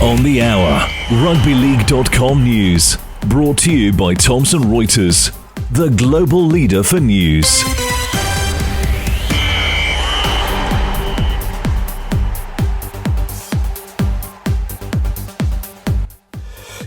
On the hour, rugbyleague.com news. Brought to you by Thomson Reuters, the global leader for news.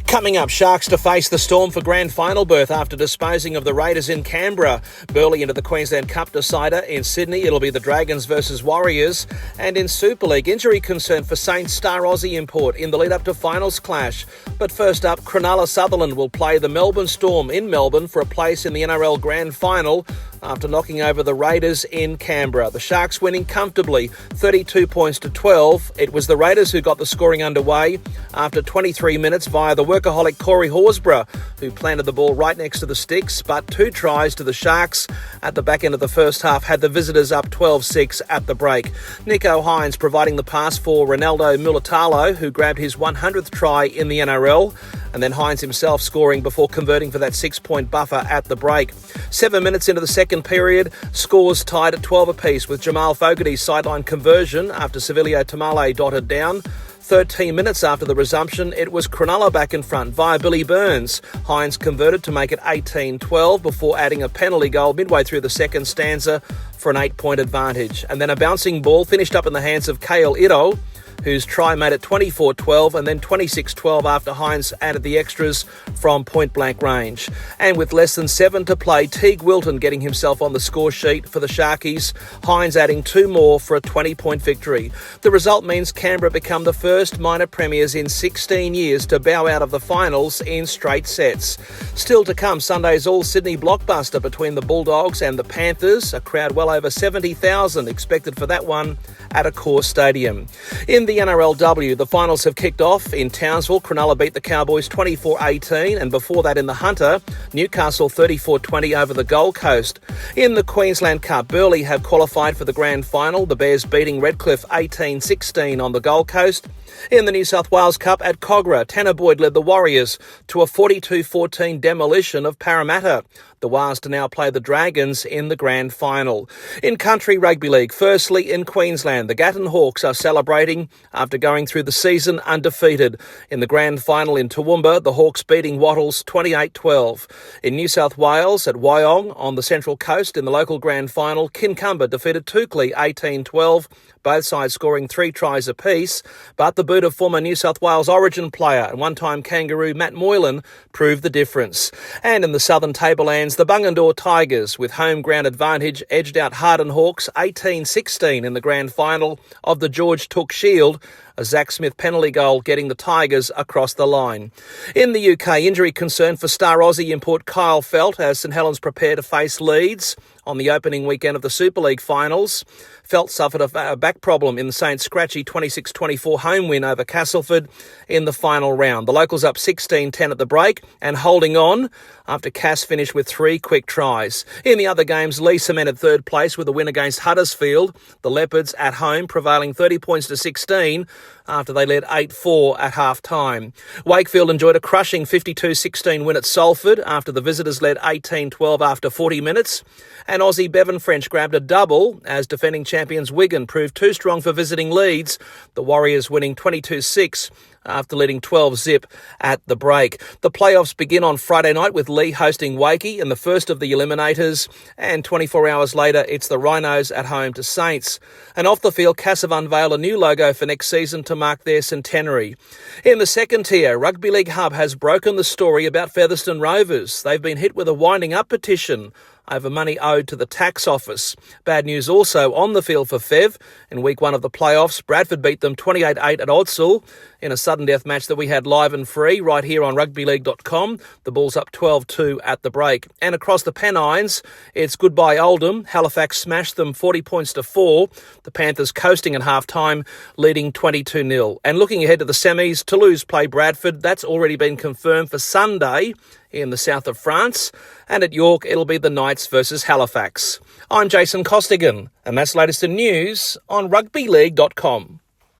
Coming up, Sharks to face the Storm for grand final berth after disposing of the Raiders in Canberra. Burleigh into the Queensland Cup decider. In Sydney, it'll be the Dragons versus Warriors. And in Super League, injury concern for Saints star Aussie import in the lead-up to finals clash. But first up, Cronulla Sutherland will play the Melbourne Storm in Melbourne for a place in the NRL grand final after knocking over the Raiders in Canberra. The Sharks winning comfortably, 32 points to 12. It was the Raiders who got the scoring underway after 23 minutes via the workaholic Corey Horsburgh, who planted the ball right next to the sticks, but 2 tries to the Sharks at the back end of the first half had the visitors up 12-6 at the break. Nico Hines providing the pass for Ronaldo Mulitalo, who grabbed his 100th try in the NRL, and then Hines himself scoring before converting for that 6-point buffer at the break. 7 minutes into the second period, scores tied at 12 apiece with Jamal Fogarty's sideline conversion after Sevilio Tamale dotted down. 13 minutes after the resumption, it was Cronulla back in front via Billy Burns. Hines converted to make it 18-12 before adding a penalty goal midway through the second stanza for an 8-point advantage. And then a bouncing ball finished up in the hands of Kale Ito, whose try made it 24-12 and then 26-12 after Hines added the extras from point-blank range. And with less than 7 to play, Teague Wilton getting himself on the score sheet for the Sharkies, Hines adding 2 more for a 20-point victory. The result means Canberra become the first minor premiers in 16 years to bow out of the finals in straight sets. Still to come, Sunday's all-Sydney blockbuster between the Bulldogs and the Panthers, a crowd well over 70,000 expected for that one at Accor Stadium. In the NRLW, the finals have kicked off in Townsville. Cronulla beat the Cowboys 24-18, and before that in the Hunter, Newcastle 34-20 over the Gold Coast. In the Queensland Cup, Burleigh have qualified for the grand final, the Bears beating Redcliffe 18-16 on the Gold Coast. In the New South Wales Cup at Cogra, Tanner Boyd led the Warriors to a 42-14 demolition of Parramatta. The Wars to now play the Dragons in the grand final. In Country Rugby League, firstly in Queensland, the Gatton Hawks are celebrating after going through the season undefeated. In the grand final in Toowoomba, the Hawks beating Wattles 28-12. In New South Wales, at Wyong on the Central Coast in the local grand final, Kincumber defeated Toukley 18-12. Both sides scoring 3 tries apiece, but the boot of former New South Wales Origin player and one-time Kangaroo Matt Moylan proved the difference. And in the Southern Tablelands, the Bungendore Tigers, with home ground advantage, edged out Harden Hawks 18-16 in the grand final of the George Took Shield, a Zach Smith penalty goal getting the Tigers across the line. In the UK, injury concern for star Aussie import Kyle Felt as St Helens prepare to face Leeds on the opening weekend of the Super League finals. Felt suffered a back problem in the Saints' scratchy 26-24 home win over Castleford in the final round. The locals up 16-10 at the break and holding on after Cass finished with 3 quick tries. In the other games, Lee cemented third place with a win against Huddersfield. The Leopards at home prevailing 30 points to 16 after they led 8-4 at half-time. Wakefield enjoyed a crushing 52-16 win at Salford after the visitors led 18-12 after 40 minutes. And Aussie Bevan French grabbed a double as defending champions Wigan proved too strong for visiting Leeds, the Warriors winning 22-6 after leading 12-zip at the break. The playoffs begin on Friday night with Lee hosting Wakey in the first of the eliminators, and 24 hours later it's the Rhinos at home to Saints. And off the field, Cass have unveiled a new logo for next season to mark their centenary. In the second tier, Rugby League Hub has broken the story about Featherston Rovers. They've been hit with a winding up petition over money owed to the tax office. Bad news also on the field for Fev. In week 1 of the playoffs, Bradford beat them 28-8 at Odsal in a sudden death match that we had live and free right here on rugbyleague.com. The Bulls up 12-2 at the break. And across the Pennines, it's goodbye Oldham. Halifax smashed them 40 points to 4. The Panthers coasting at half-time, leading 22-0. And looking ahead to the semis, Toulouse play Bradford. That's already been confirmed for Sunday in the south of France. And at York, it'll be the Knights versus Halifax. I'm Jason Costigan, and that's latest in news on rugbyleague.com.